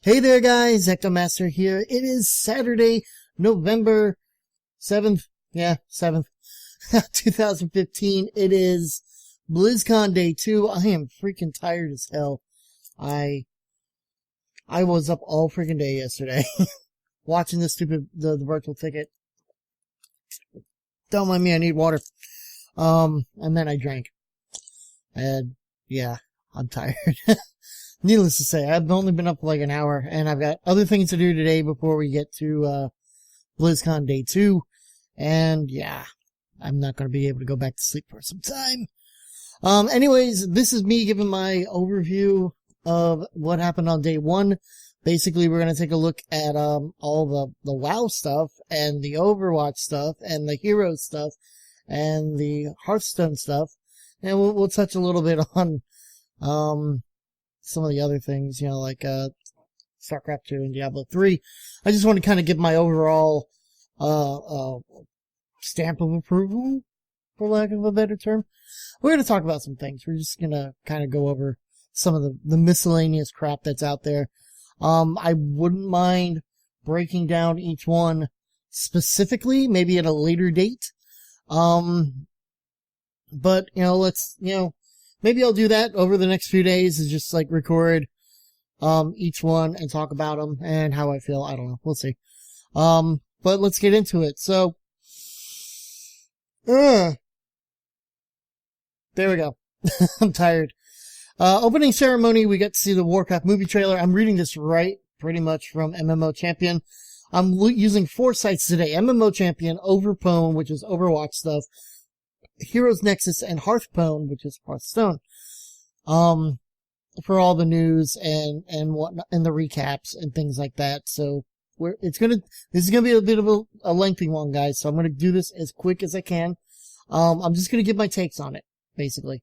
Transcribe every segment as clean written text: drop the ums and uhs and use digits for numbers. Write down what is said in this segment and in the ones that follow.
Hey there guys, EctoMaster here. It is Saturday, November 7th. Yeah, 7th, 2015. It is Blizzcon Day 2. I am freaking tired as hell. I was up all freaking day yesterday watching this stupid, the virtual ticket. Don't mind me, I need water. And then I drank. And yeah, I'm tired. Needless to say, I've only been up for like an hour, and I've got other things to do today before we get to BlizzCon Day 2. And yeah, I'm not going to be able to go back to sleep for some time. Anyways, this is me giving my overview of what happened on Day 1. Basically, we're going to take a look at all the WoW stuff, and the Overwatch stuff, and the Hero stuff, and the Hearthstone stuff. And we'll touch a little bit on some of the other things, you know, like StarCraft 2 and Diablo 3. I just want to kind of give my overall stamp of approval, for lack of a better term. We're going to talk about some things. We're just going to kind of go over some of the miscellaneous crap that's out there. I wouldn't mind breaking down each one specifically, maybe at a later date. But, maybe I'll do that over the next few days, is just like record each one and talk about them and how I feel. I don't know. We'll see. But let's get into it. So, there we go. I'm tired. Opening ceremony, we got to see the Warcraft movie trailer. I'm reading this right pretty much from MMO Champion. I'm using 4 sites today. MMO Champion, Overpwn, which is Overwatch stuff, Heroes Nexus, and Hearthstone, which is Hearthstone, for all the news and whatnot, and the recaps and things like that. So this is gonna be a bit of a lengthy one, guys. So I'm gonna do this as quick as I can. I'm just gonna give my takes on it, basically.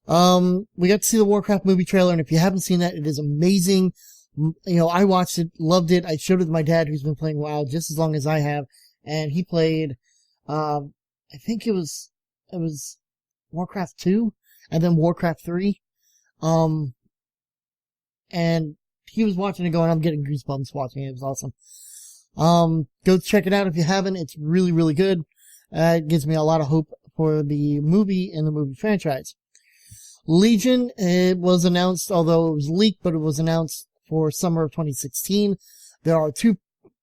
We got to see the Warcraft movie trailer, and if you haven't seen that, it is amazing. You know, I watched it, loved it. I showed it to my dad, who's been playing WoW just as long as I have, and he played, I think it was Warcraft 2 and then Warcraft 3. And he was watching it going, I'm getting goosebumps watching it. It was awesome. Go check it out if you haven't. It's really, really good. It gives me a lot of hope for the movie and the movie franchise. Legion, it was announced, although it was leaked, but it was announced for summer of 2016. There are 2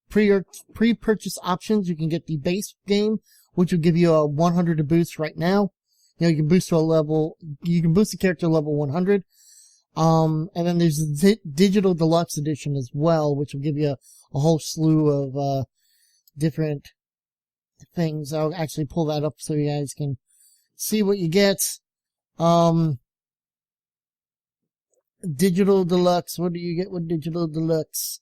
pre-purchase options. You can get the base game, which will give you a 100 to boost right now. You know, you can boost the character to level 100. And then there's the Digital Deluxe Edition as well, which will give you a whole slew of, different things. I'll actually pull that up so you guys can see what you get. Digital Deluxe, what do you get with Digital Deluxe?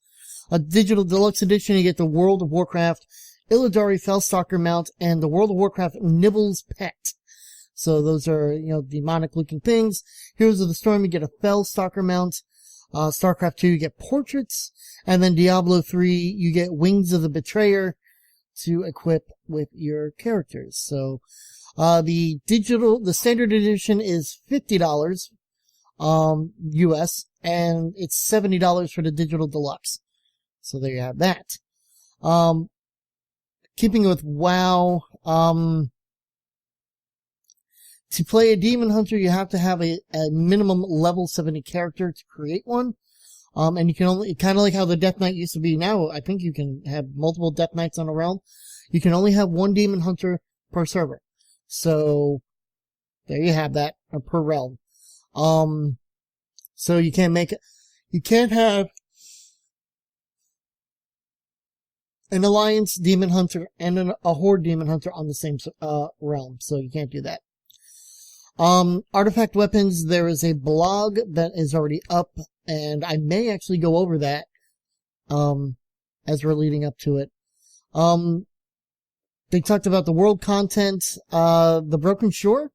A Digital Deluxe Edition, you get the World of Warcraft Illidari Fellstalker mount and the World of Warcraft Nibbles pet. So those are, you know, demonic looking things. Heroes of the Storm, you get a Fellstalker mount. StarCraft 2, you get portraits. And then Diablo 3, you get Wings of the Betrayer to equip with your characters. So, the standard edition is $50, US, and it's $70 for the Digital Deluxe. So there you have that. Keeping with WoW, to play a Demon Hunter, you have to have a minimum level 70 character to create one. And you can only, kind of like how the Death Knight used to be now, I think you can have multiple Death Knights on a realm. You can only have 1 Demon Hunter per server. So, there you have that, per realm. So you can't have an Alliance Demon Hunter and a Horde Demon Hunter on the same, realm. So you can't do that. Artifact weapons, there is a blog that is already up, and I may actually go over that, as we're leading up to it. They talked about the world content. The Broken Shore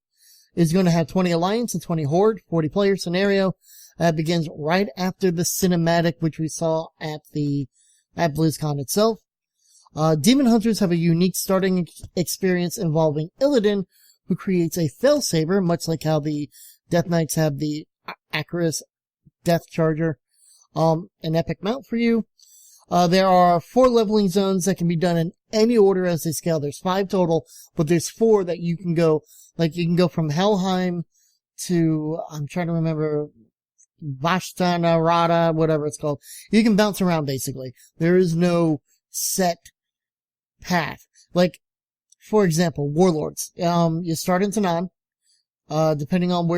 is going to have 20 Alliance and 20 Horde, 40 player scenario. That begins right after the cinematic, which we saw at BlizzCon itself. Demon Hunters have a unique starting experience involving Illidan, who creates a Fellsaber, much like how the Death Knights have the Acaris Death Charger. an epic mount for you. There are 4 leveling zones that can be done in any order as they scale. There's 5 total, but there's 4 that you can go, like you can go from Helheim to, I'm trying to remember, Vashtana Rada, whatever it's called. You can bounce around basically. There is no set path. Like, for example, Warlords. You start in Tanan. Depending on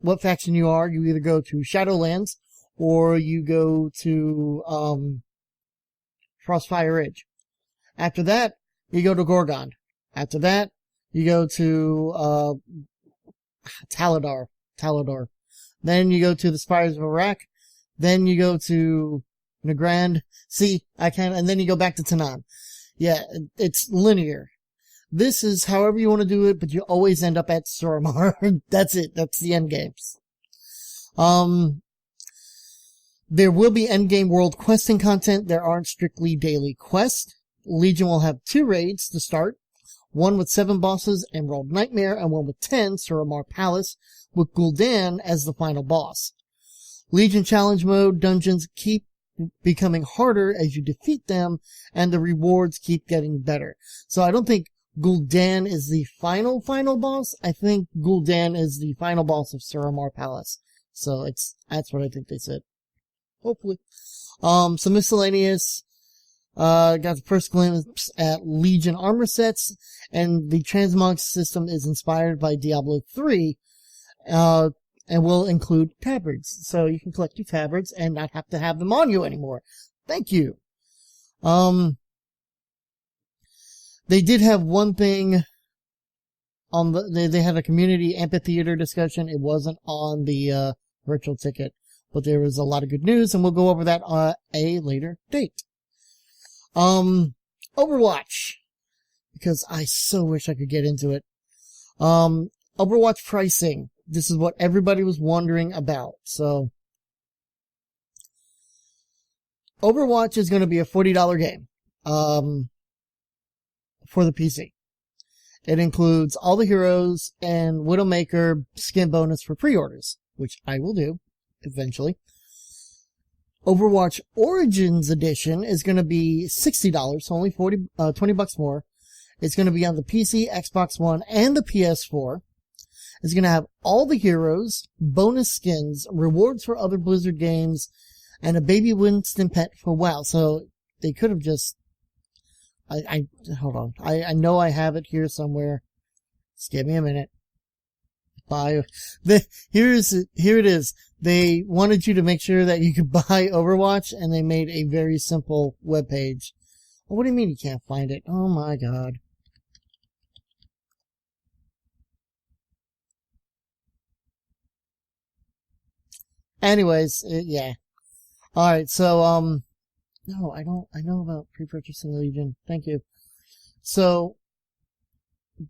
what faction you are, you either go to Shadowlands or you go to, Frostfire Ridge. After that, you go to Gorgon. After that, you go to, Talador. Then you go to the Spires of Iraq. Then you go to Nagrand. See, and then you go back to Tanan. Yeah, it's linear. This is however you want to do it, but you always end up at Suramar. That's it. That's the end games. There will be endgame world questing content. There aren't strictly daily quests. Legion will have 2 raids to start. One with 7 bosses, Emerald Nightmare, and one with 10, Suramar Palace, with Gul'dan as the final boss. Legion Challenge Mode dungeons keep becoming harder as you defeat them, and the rewards keep getting better. So I don't think Gul'dan is the final boss. I think Gul'dan is the final boss of Suramar Palace. So that's what I think they said. Hopefully. Some miscellaneous, got the first glimpse at Legion armor sets, and the transmog system is inspired by Diablo 3, and will include tabards. So you can collect your tabards and not have to have them on you anymore. Thank you. They did have one thing on they had a community amphitheater discussion. It wasn't on the, virtual ticket, but there was a lot of good news, and we'll go over that on a later date. Overwatch, because I so wish I could get into it. Overwatch pricing. This is what everybody was wondering about. So, Overwatch is going to be a $40 game, for the PC. It includes all the heroes and Widowmaker skin bonus for pre-orders, which I will do eventually. Overwatch Origins Edition is going to be $60, so only $20 more. It's going to be on the PC, Xbox One, and the PS4. It's going to have all the heroes, bonus skins, rewards for other Blizzard games, and a baby Winston pet for WoW. So they could have just... hold on. I know I have it here somewhere. Just give me a minute. Here it is. They wanted you to make sure that you could buy Overwatch, and they made a very simple webpage. Oh, what do you mean you can't find it? Oh my god. Anyways, yeah. Alright, so, no, I know about pre-purchasing Legion. Thank you. So,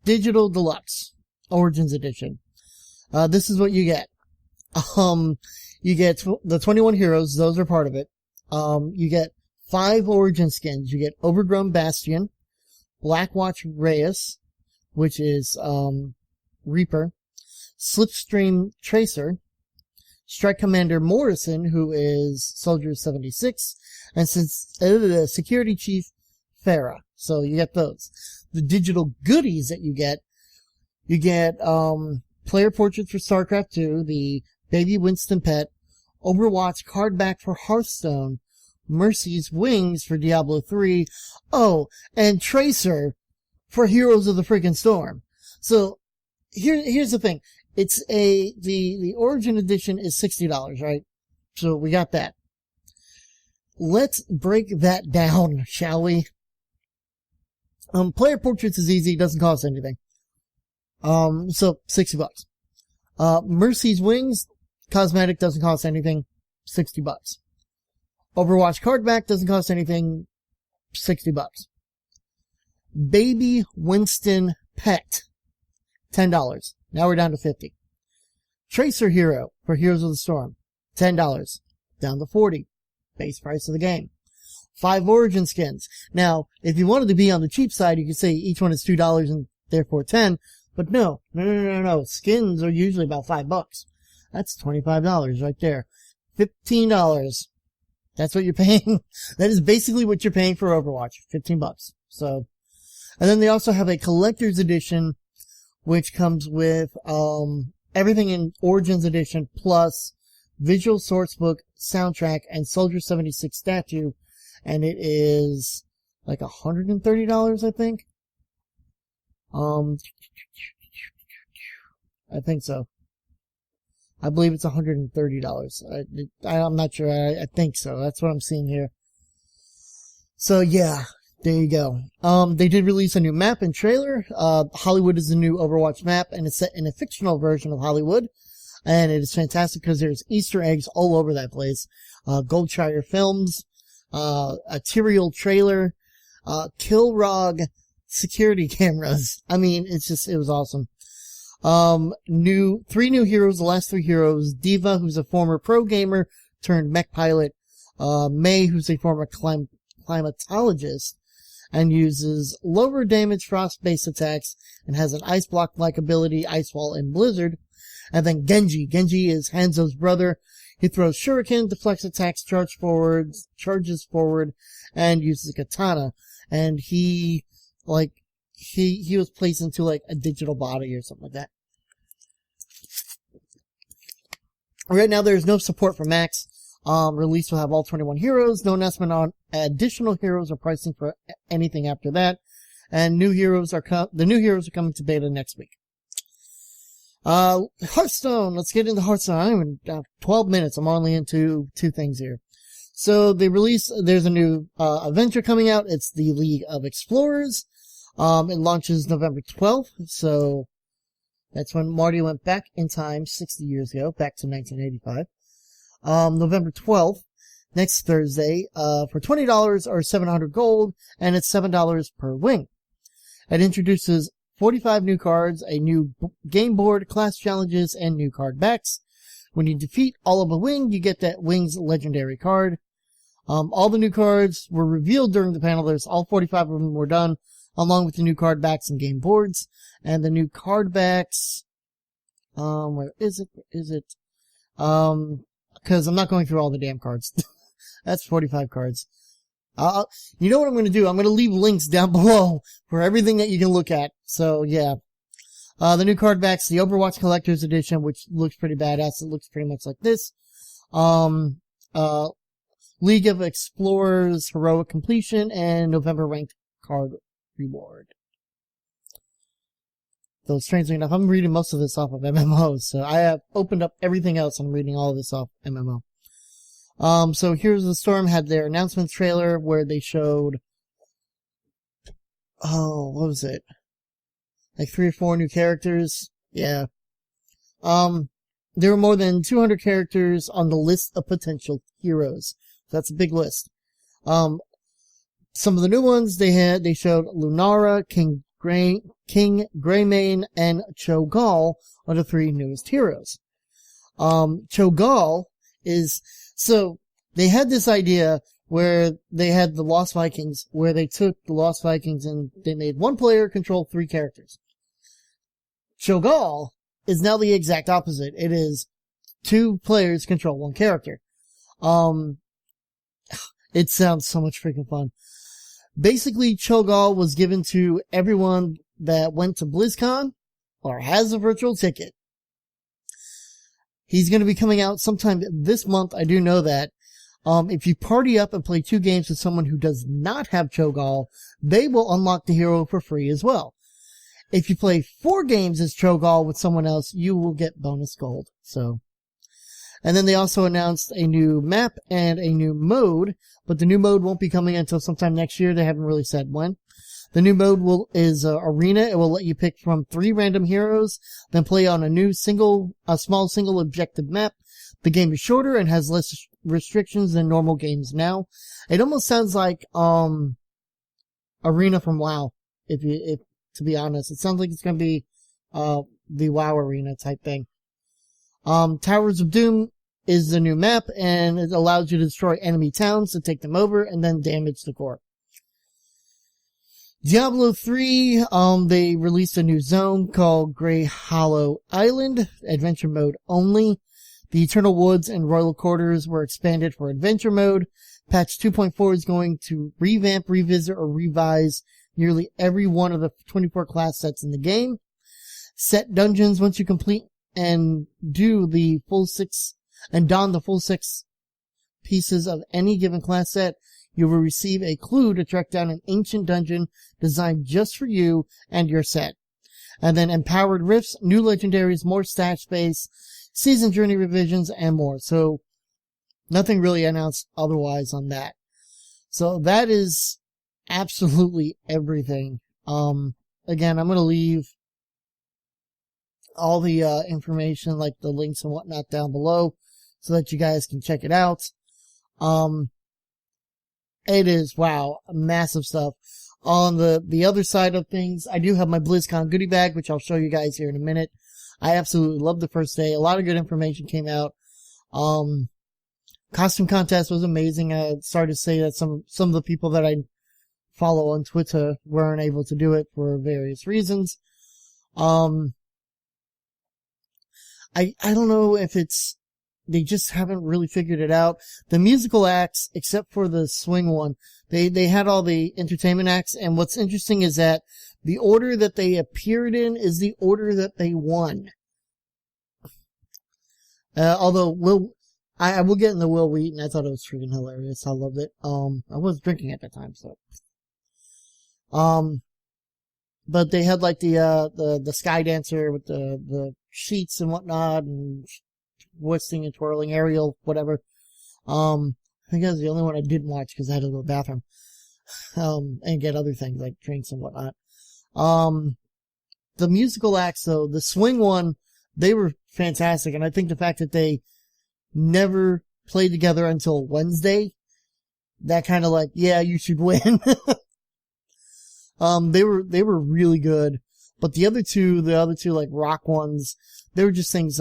Digital Deluxe, Origins Edition. This is what you get. You get the 21 heroes, those are part of it. You get 5 origin skins. You get Overgrown Bastion, Blackwatch Reyes, which is, Reaper, Slipstream Tracer, Strike Commander Morrison, who is Soldier 76, and Security Chief Farah. So you get those. The digital goodies that you get player portraits for StarCraft 2, the baby Winston pet, Overwatch card back for Hearthstone, Mercy's Wings for Diablo 3, and Tracer for Heroes of the Freaking Storm. So here's the thing. It's the Origin Edition is $60, right? So we got that. Let's break that down, shall we? Player portraits is easy, doesn't cost anything. So $60. Mercy's Wings, cosmetic, doesn't cost anything, $60. Overwatch card back doesn't cost anything, $60. Baby Winston pet, $10. Now we're down to $50. Tracer Hero for Heroes of the Storm, $10. Down to $40. Base price of the game. 5 origin skins. Now, if you wanted to be on the cheap side, you could say each one is $2 and therefore 10. But no. Skins are usually about $5. That's $25 right there. $15. That's what you're paying. That is basically what you're paying for Overwatch, $15. So, and then they also have a collector's edition, which comes with, everything in Origins Edition plus visual source book, soundtrack, and Soldier 76 statue. And it is like $130, I think. I think so. I believe it's $130. I'm not sure. I think so. That's what I'm seeing here. So yeah, there you go. They did release a new map and trailer. Hollywood is the new Overwatch map, and it's set in a fictional version of Hollywood. And it is fantastic because there's Easter eggs all over that place. Goldshire Films, a Tyrael trailer, Kilrog security cameras. I mean, it was awesome. Three new heroes, the last three heroes, Diva, who's a former pro gamer turned mech pilot, May, who's a former climatologist, and uses lower damage frost-based attacks, and has an ice block-like ability, Ice Wall and Blizzard. And then Genji. Genji is Hanzo's brother. He throws shuriken, deflects attacks, charges forward, and uses a katana. And he was placed into like a digital body or something like that. Right now there's no support for Max. Release will have all 21 heroes. No announcement on additional heroes or pricing for anything after that. And the new heroes are coming to beta next week. Hearthstone. Let's get into Hearthstone. I'm even 12 minutes. I'm only into two things here. So there's a new adventure coming out. It's the League of Explorers. It launches November 12th, so that's when Marty went back in time 60 years ago, back to 1985. November 12th, next Thursday, for $20 or 700 gold, and it's $7 per wing. It introduces 45 new cards, a new game board, class challenges, and new card backs. When you defeat all of a wing, you get that wing's legendary card. All the new cards were revealed during the panel. All 45 of them were done, along with the new card backs and game boards. And the new card backs, where is it? Cause I'm not going through all the damn cards. That's 45 cards. You know what I'm gonna do? I'm gonna leave links down below for everything that you can look at. So yeah. The new card backs, the Overwatch Collector's Edition, which looks pretty badass. It looks pretty much like this. League of Explorers Heroic Completion, and November Ranked Card Reward. Though strangely enough, I'm reading most of this off of MMOs, so I have opened up everything else and I'm reading all of this off MMO. So Heroes of the Storm had their announcement trailer where they showed, what was it? Like 3 or 4 new characters. Yeah. There were more than 200 characters on the list of potential heroes. So that's a big list. Some of the new ones they showed Lunara, King Greymane, and Cho'Gall are the 3 newest heroes. Cho'Gall so they had this idea where they had the Lost Vikings, where they took the Lost Vikings and they made one player control 3 characters. Cho'Gall is now the exact opposite. It is 2 players control 1 character. It sounds so much freaking fun. Basically, Cho'Gall was given to everyone that went to Blizzcon or has a virtual ticket. He's going to be coming out sometime this month. I do know that. If you party up and play 2 games with someone who does not have Cho'Gall, they will unlock the hero for free as well. If you play 4 games as Cho'Gall with someone else, you will get bonus gold. So, and then they also announced a new map and a new mode, but the new mode won't be coming until sometime next year. They haven't really said when. The new mode is Arena. It will let you pick from 3 random heroes, then play on a small single objective map. The game is shorter and has less restrictions than normal games now. It almost sounds like Arena from WoW. To be honest, it sounds like it's going to be the WoW Arena type thing. Towers of Doom is the new map, and it allows you to destroy enemy towns to take them over and then damage the core. Diablo 3, they released a new zone called Grey Hollow Island, adventure mode only. The Eternal Woods and Royal Quarters were expanded for Adventure Mode. Patch 2.4 is going to revamp, revisit, or revise nearly every one of the 24 class sets in the game. Set dungeons once you complete and don the full 6 pieces of any given class set, you will receive a clue to track down an ancient dungeon designed just for you and your set. And then empowered rifts, new legendaries, more stat space, season journey revisions, and more. So nothing really announced otherwise on that. So that is absolutely everything. Again, I'm going to leave all the information, like the links and whatnot, down below so that you guys can check it out. It is, wow, massive stuff. On the other side of things, I do have my BlizzCon goodie bag, which I'll show you guys here in a minute. I absolutely loved the first day. A lot of good information came out. Costume contest was amazing. I started to say that some of the people that I follow on Twitter weren't able to do it for various reasons. I don't know if they just haven't really figured it out. The musical acts, except for the swing one, they had all the entertainment acts, and what's interesting is that the order that they appeared in is the order that they won. Although I will get into Will Wheaton. I thought it was freaking hilarious. I loved it. I was drinking at the time, so. But they had like the Sky Dancer with the sheets and whatnot, and twisting and twirling, aerial, whatever. I think that was the only one I didn't watch because I had to go to the bathroom. And get other things like drinks and whatnot. The musical acts though, the swing one, they were fantastic, and I think the fact that they never played together until Wednesday, that kind of like, yeah, you should win. They were really good, but the other two like rock ones, they were just things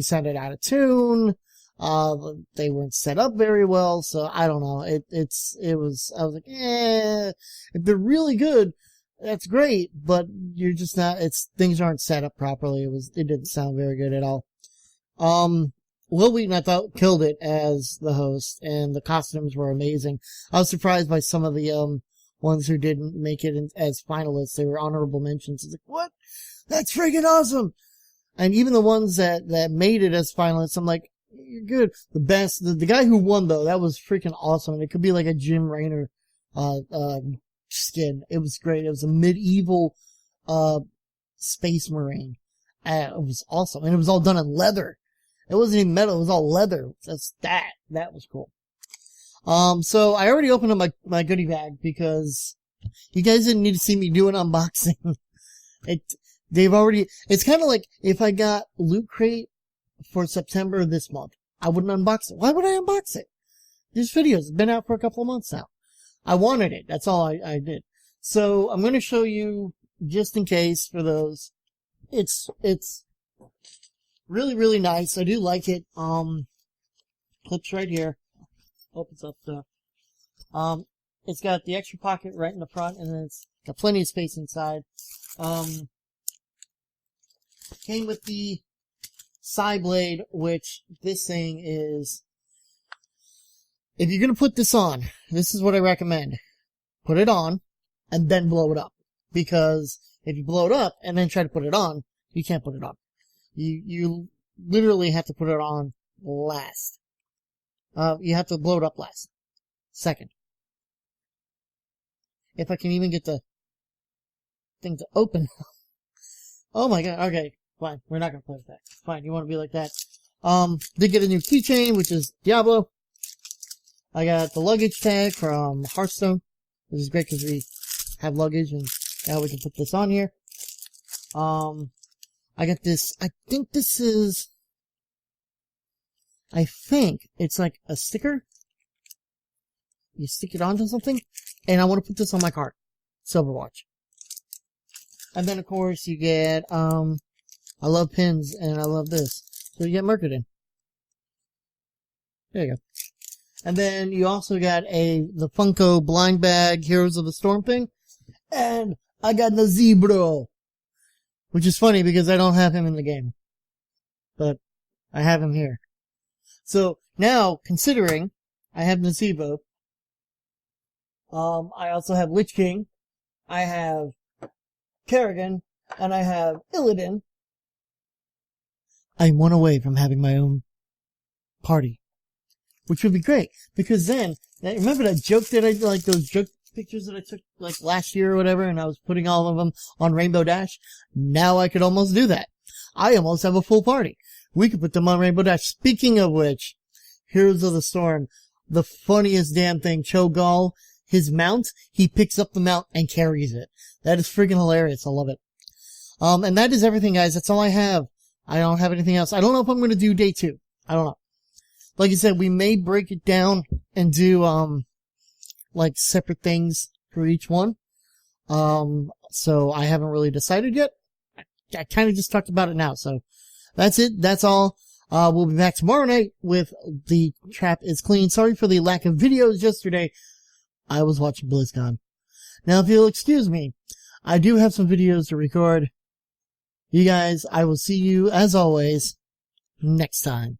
sounded out of tune. They weren't set up very well, so I don't know. I was like, if they're really good, that's great, but you're just not, things aren't set up properly. It didn't sound very good at all. Will Wheaton, I thought, killed it as the host, and the costumes were amazing. I was surprised by some of the, ones who didn't make it as finalists. They were honorable mentions. It's like, what? That's freaking awesome! And even the ones that made it as finalists, I'm like, you're good. The guy who won though, that was freaking awesome. And it could be like a Jim Raynor, skin. It was great. It was a medieval, space marine. It was awesome. And it was all done in leather. It wasn't even metal. It was all leather. That was cool. So I already opened up my goodie bag because you guys didn't need to see me do an unboxing. It's kind of like if I got Loot Crate for September this month, I wouldn't unbox it. Why would I unbox it? This video's been out for a couple of months now. I wanted it. That's all I did. So I'm going to show you just in case for those. It's really, really nice. I do like it. Clips right here. Opens up it's got the extra pocket right in the front, and then it's got plenty of space inside. Came with the side blade, which this thing is, if you're gonna put this on, this is what I recommend. Put it on, and then blow it up. Because if you blow it up, and then try to put it on, you can't put it on. You literally have to put it on last. You have to blow it up last. Second. If I can even get the thing to open. Oh my god, okay. Fine, we're not gonna play with that. Fine, you wanna be like that. Did get a new keychain, which is Diablo. I got the luggage tag from Hearthstone, which is great because we have luggage, and now we can put this on here. I got this, I think it's like a sticker. You stick it onto something, and I want to put this on my card. Silverwatch. And then, of course, you get, I love pins, and I love this. So you get Mercadin. There you go. And then you also got the Funko blind bag Heroes of the Storm thing. And I got the Zebro. Which is funny because I don't have him in the game. But I have him here. So now, considering I have Nazeebo, I also have Lich King, I have Kerrigan, and I have Illidan. I'm one away from having my own party, which would be great, because then, remember that joke that I, like those joke pictures that I took, like, last year or whatever, and I was putting all of them on Rainbow Dash? Now I could almost do that. I almost have a full party. We could put them on Rainbow Dash. Speaking of which, Heroes of the Storm, the funniest damn thing, Cho'Gall, his mount, he picks up the mount and carries it. That is freaking hilarious. I love it. And that is everything, guys. That's all I have. I don't have anything else. I don't know if I'm going to do day 2. I don't know. Like I said, we may break it down and do, like separate things for each one. So I haven't really decided yet. I kind of just talked about it now. So that's it. That's all. We'll be back tomorrow night with The Trap is Clean. Sorry for the lack of videos yesterday. I was watching BlizzCon. Now, if you'll excuse me, I do have some videos to record. You guys, I will see you, as always, next time.